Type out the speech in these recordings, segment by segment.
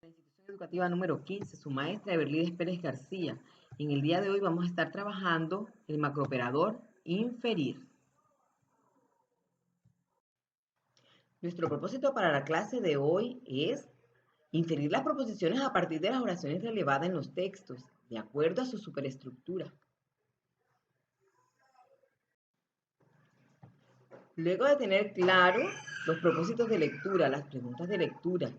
La institución educativa número 15, su maestra Everlides Pérez García. En el día de hoy vamos a estar trabajando el macrooperador inferir. Nuestro propósito para la clase de hoy es inferir las proposiciones a partir de las oraciones relevadas en los textos, de acuerdo a su superestructura. Luego de tener claro los propósitos de lectura, las preguntas de lectura,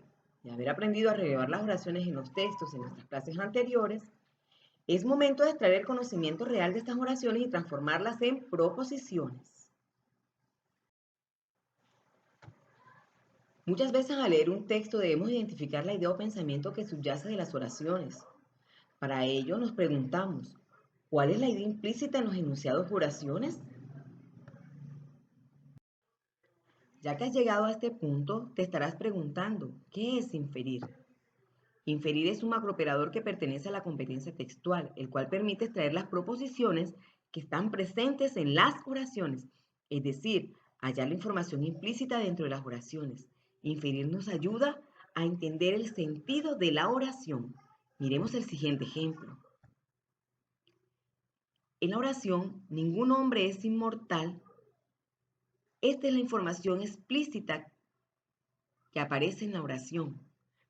de haber aprendido a relevar las oraciones en los textos en nuestras clases anteriores, es momento de extraer el conocimiento real de estas oraciones y transformarlas en proposiciones. Muchas veces al leer un texto debemos identificar la idea o pensamiento que subyace de las oraciones. Para ello nos preguntamos, ¿cuál es la idea implícita en los enunciados de oraciones? Ya que has llegado a este punto, te estarás preguntando, ¿qué es inferir? Inferir es un macrooperador que pertenece a la competencia textual, el cual permite extraer las proposiciones que están presentes en las oraciones, es decir, hallar la información implícita dentro de las oraciones. Inferir nos ayuda a entender el sentido de la oración. Miremos el siguiente ejemplo. En la oración, ningún hombre es inmortal. Esta es la información explícita que aparece en la oración,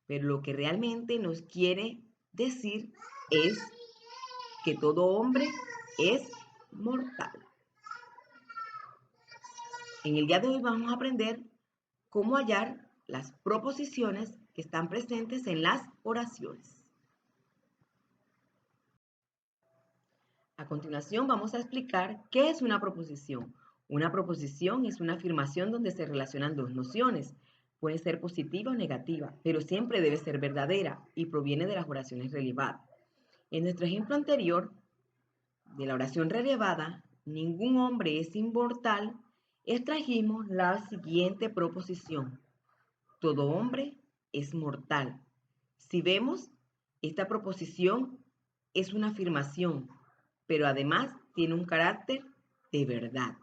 pero lo que realmente nos quiere decir es que todo hombre es mortal. En el día de hoy vamos a aprender cómo hallar las proposiciones que están presentes en las oraciones. A continuación vamos a explicar qué es una proposición. Una proposición es una afirmación donde se relacionan dos nociones. Puede ser positiva o negativa, pero siempre debe ser verdadera y proviene de las oraciones relevadas. En nuestro ejemplo anterior, de la oración relevada, ningún hombre es inmortal, extrajimos la siguiente proposición. Todo hombre es mortal. Si vemos, esta proposición es una afirmación, pero además tiene un carácter de verdad.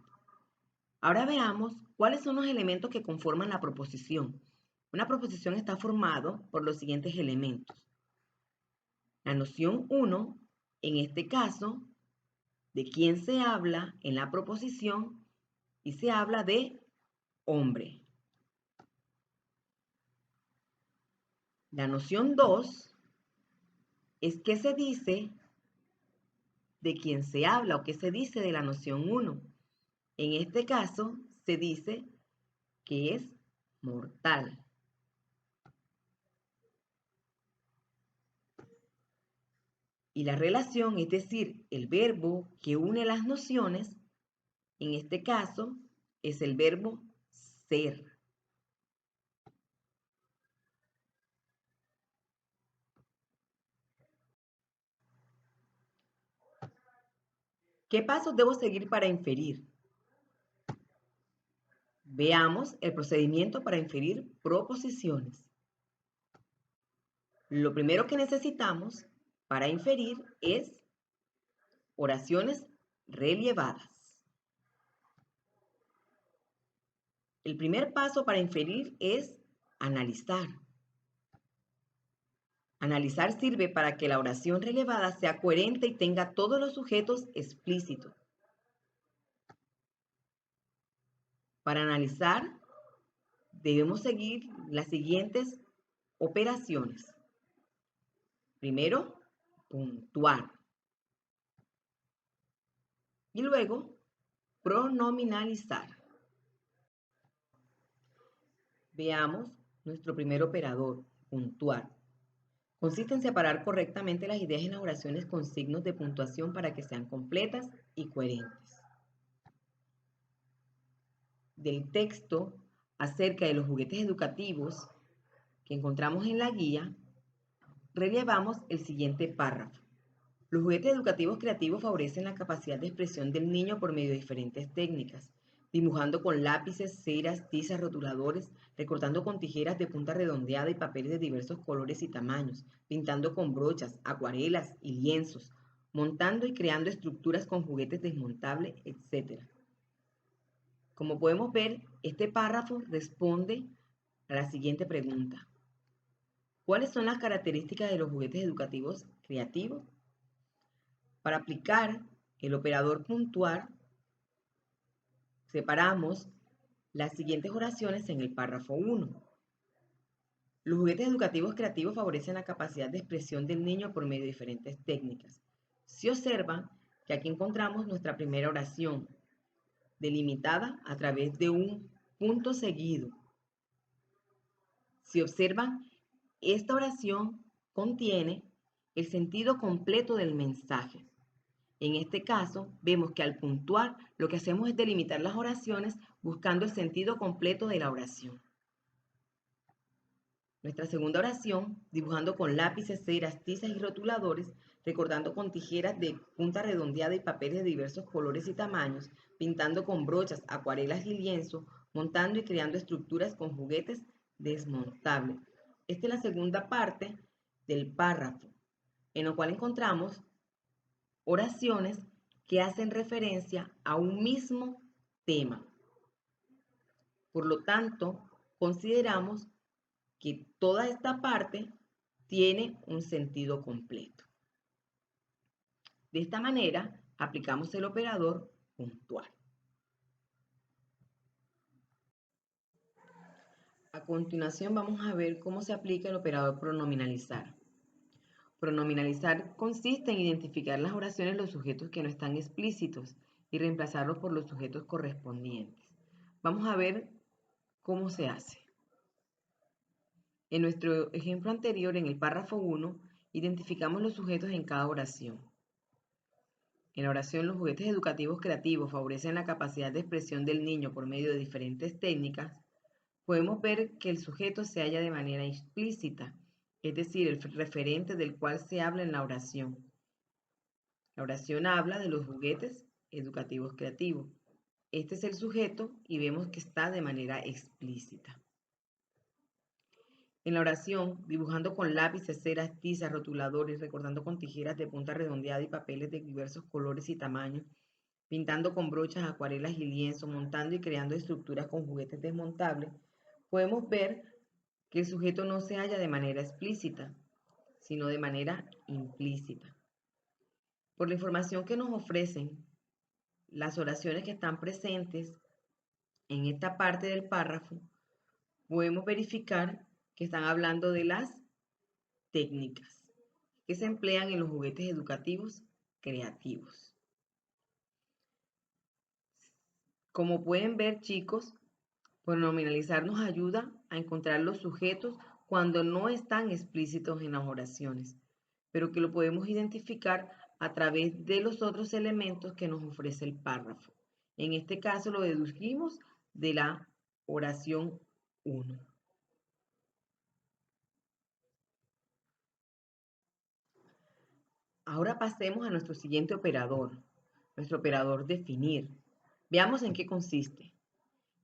Ahora veamos cuáles son los elementos que conforman la proposición. Una proposición está formada por los siguientes elementos. La noción 1, en este caso, de quién se habla en la proposición y se habla de hombre. La noción 2 es qué se dice de quién se habla o qué se dice de la noción 1. En este caso se dice que es mortal. Y la relación, es decir, el verbo que une las nociones, en este caso es el verbo ser. ¿Qué pasos debo seguir para inferir? Veamos el procedimiento para inferir proposiciones. Lo primero que necesitamos para inferir es oraciones relevadas. El primer paso para inferir es analizar. Analizar sirve para que la oración relevada sea coherente y tenga todos los sujetos explícitos. Para analizar, debemos seguir las siguientes operaciones. Primero, puntuar. Y luego, pronominalizar. Veamos nuestro primer operador, puntuar. Consiste en separar correctamente las ideas en las oraciones con signos de puntuación para que sean completas y coherentes. Del texto acerca de los juguetes educativos que encontramos en la guía, relevamos el siguiente párrafo. Los juguetes educativos creativos favorecen la capacidad de expresión del niño por medio de diferentes técnicas, dibujando con lápices, ceras, tizas, rotuladores, recortando con tijeras de punta redondeada y papeles de diversos colores y tamaños, pintando con brochas, acuarelas y lienzos, montando y creando estructuras con juguetes desmontables, etc. Como podemos ver, este párrafo responde a la siguiente pregunta. ¿Cuáles son las características de los juguetes educativos creativos? Para aplicar el operador puntuar, separamos las siguientes oraciones en el párrafo 1. Los juguetes educativos creativos favorecen la capacidad de expresión del niño por medio de diferentes técnicas. Se observa que aquí encontramos nuestra primera oración, delimitada a través de un punto seguido. Si observan, esta oración contiene el sentido completo del mensaje. En este caso, vemos que al puntuar, lo que hacemos es delimitar las oraciones buscando el sentido completo de la oración. Nuestra segunda oración, dibujando con lápices, ceras, tizas y rotuladores, recortando con tijeras de punta redondeada y papeles de diversos colores y tamaños, pintando con brochas, acuarelas y lienzo, montando y creando estructuras con juguetes desmontables. Esta es la segunda parte del párrafo, en lo cual encontramos oraciones que hacen referencia a un mismo tema. Por lo tanto, consideramos que toda esta parte tiene un sentido completo. De esta manera, aplicamos el operador puntual. A continuación, vamos a ver cómo se aplica el operador pronominalizar. Pronominalizar consiste en identificar las oraciones de los sujetos que no están explícitos y reemplazarlos por los sujetos correspondientes. Vamos a ver cómo se hace. En nuestro ejemplo anterior, en el párrafo 1, identificamos los sujetos en cada oración. En la oración, los juguetes educativos creativos favorecen la capacidad de expresión del niño por medio de diferentes técnicas. Podemos ver que el sujeto se halla de manera explícita, es decir, el referente del cual se habla en la oración. La oración habla de los juguetes educativos creativos. Este es el sujeto y vemos que está de manera explícita. En la oración, dibujando con lápices, ceras, tizas, rotuladores, recortando con tijeras de punta redondeada y papeles de diversos colores y tamaños, pintando con brochas, acuarelas y lienzo, montando y creando estructuras con juguetes desmontables, podemos ver que el sujeto no se halla de manera explícita, sino de manera implícita. Por la información que nos ofrecen las oraciones que están presentes en esta parte del párrafo, podemos verificar que están hablando de las técnicas que se emplean en los juguetes educativos creativos. Como pueden ver, chicos, pronominalizar nos ayuda a encontrar los sujetos cuando no están explícitos en las oraciones, pero que lo podemos identificar a través de los otros elementos que nos ofrece el párrafo. En este caso lo dedujimos de la oración 1. Ahora pasemos a nuestro siguiente operador, nuestro operador definir. Veamos en qué consiste.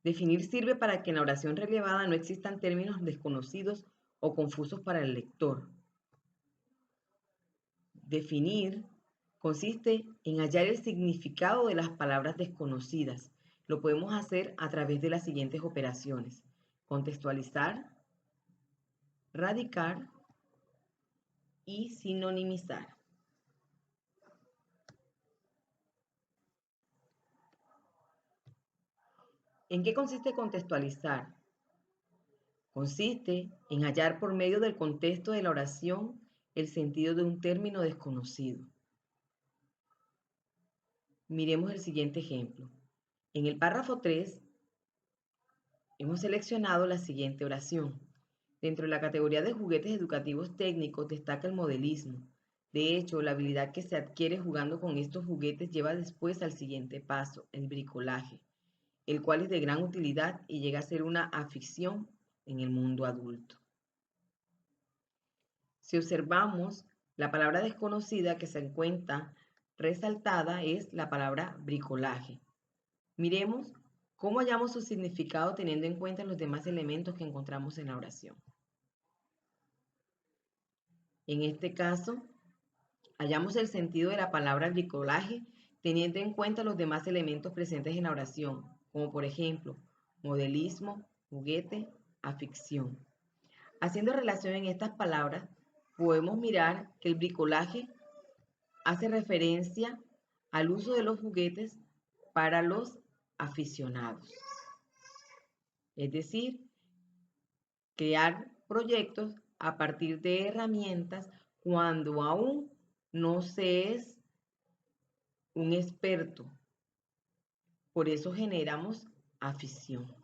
Definir sirve para que en la oración relevada no existan términos desconocidos o confusos para el lector. Definir consiste en hallar el significado de las palabras desconocidas. Lo podemos hacer a través de las siguientes operaciones: contextualizar, radicar y sinonimizar. ¿En qué consiste contextualizar? Consiste en hallar por medio del contexto de la oración el sentido de un término desconocido. Miremos el siguiente ejemplo. En el párrafo 3 hemos seleccionado la siguiente oración. Dentro de la categoría de juguetes educativos técnicos destaca el modelismo. De hecho, la habilidad que se adquiere jugando con estos juguetes lleva después al siguiente paso, el bricolaje, el cual es de gran utilidad y llega a ser una afición en el mundo adulto. Si observamos, la palabra desconocida que se encuentra resaltada es la palabra bricolaje. Miremos cómo hallamos su significado teniendo en cuenta los demás elementos que encontramos en la oración. En este caso, hallamos el sentido de la palabra bricolaje teniendo en cuenta los demás elementos presentes en la oración, como por ejemplo, modelismo, juguete, afición. Haciendo relación en estas palabras, podemos mirar que el bricolaje hace referencia al uso de los juguetes para los aficionados. Es decir, crear proyectos a partir de herramientas cuando aún no se es un experto. Por eso generamos afición.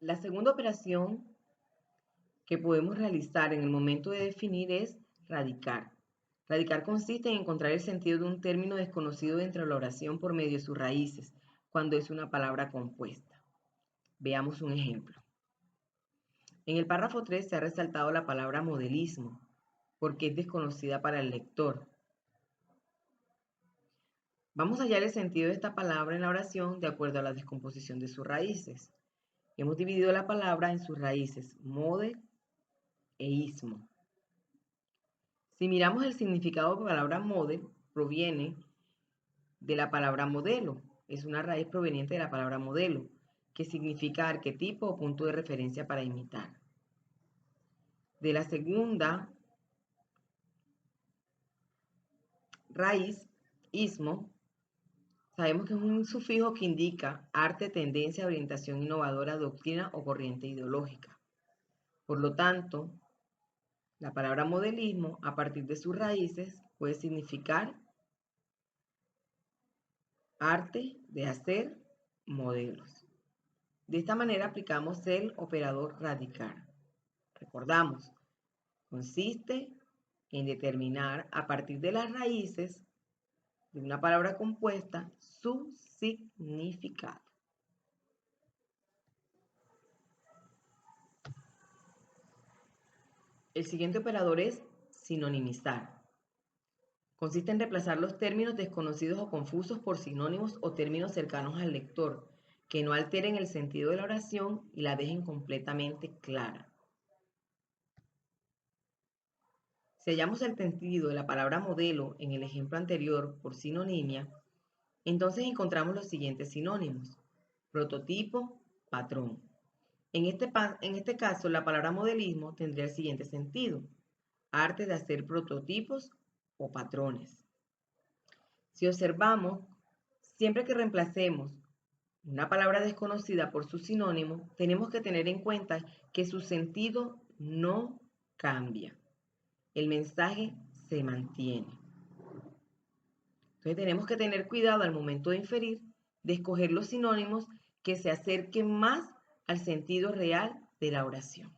La segunda operación que podemos realizar en el momento de definir es radicar. Radicar consiste en encontrar el sentido de un término desconocido dentro de la oración por medio de sus raíces, cuando es una palabra compuesta. Veamos un ejemplo. En el párrafo 3 se ha resaltado la palabra modelismo, porque es desconocida para el lector. Vamos a hallar el sentido de esta palabra en la oración de acuerdo a la descomposición de sus raíces. Hemos dividido la palabra en sus raíces, model e ismo. Si miramos el significado de la palabra model, proviene de la palabra modelo. Es una raíz proveniente de la palabra modelo, que significa arquetipo o punto de referencia para imitar. De la segunda raíz, ismo, sabemos que es un sufijo que indica arte, tendencia, orientación innovadora, doctrina o corriente ideológica. Por lo tanto, la palabra modelismo, a partir de sus raíces, puede significar arte de hacer modelos. De esta manera aplicamos el operador radicar. Recordamos, consiste en determinar a partir de las raíces de una palabra compuesta su significado. El siguiente operador es sinonimizar. Consiste en reemplazar los términos desconocidos o confusos por sinónimos o términos cercanos al lector, que no alteren el sentido de la oración y la dejen completamente clara. Si hallamos el sentido de la palabra modelo en el ejemplo anterior por sinonimia, entonces encontramos los siguientes sinónimos: prototipo, patrón. En este caso, la palabra modelismo tendría el siguiente sentido: arte de hacer prototipos o patrones. Si observamos, siempre que reemplacemos una palabra desconocida por su sinónimo, tenemos que tener en cuenta que su sentido no cambia. El mensaje se mantiene. Entonces tenemos que tener cuidado al momento de inferir, de escoger los sinónimos que se acerquen más al sentido real de la oración.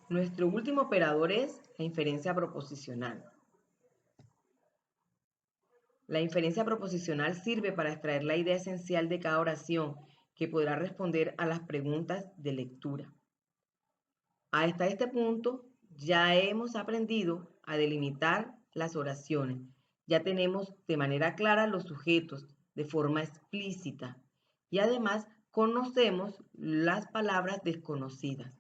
Nuestro último operador es la inferencia proposicional. La inferencia proposicional sirve para extraer la idea esencial de cada oración que podrá responder a las preguntas de lectura. Hasta este punto ya hemos aprendido a delimitar las oraciones. Ya tenemos de manera clara los sujetos de forma explícita y además conocemos las palabras desconocidas.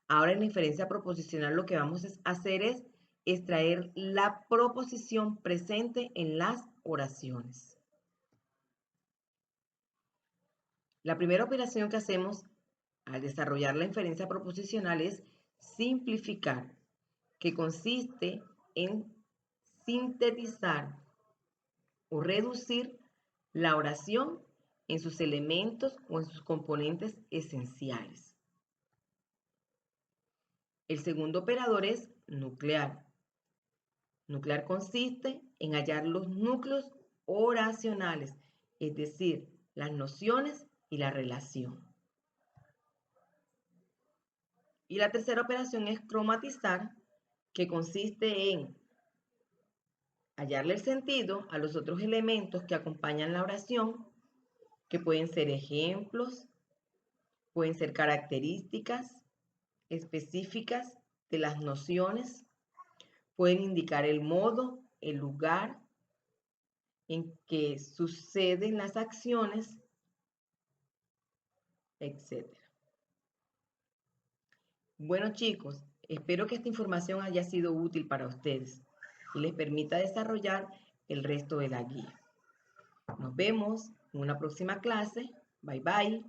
Ahora en la inferencia proposicional lo que vamos a hacer es extraer la proposición presente en las oraciones. La primera operación que hacemos al desarrollar la inferencia proposicional es simplificar, que consiste en sintetizar o reducir la oración en sus elementos o en sus componentes esenciales. El segundo operador es nuclear. Nuclear consiste en hallar los núcleos oracionales, es decir, las nociones y la relación. Y la tercera operación es cromatizar, que consiste en hallarle el sentido a los otros elementos que acompañan la oración, que pueden ser ejemplos, pueden ser características específicas de las nociones, pueden indicar el modo, el lugar en que suceden las acciones, etc. Bueno, chicos, espero que esta información haya sido útil para ustedes y les permita desarrollar el resto de la guía. Nos vemos en una próxima clase. Bye bye.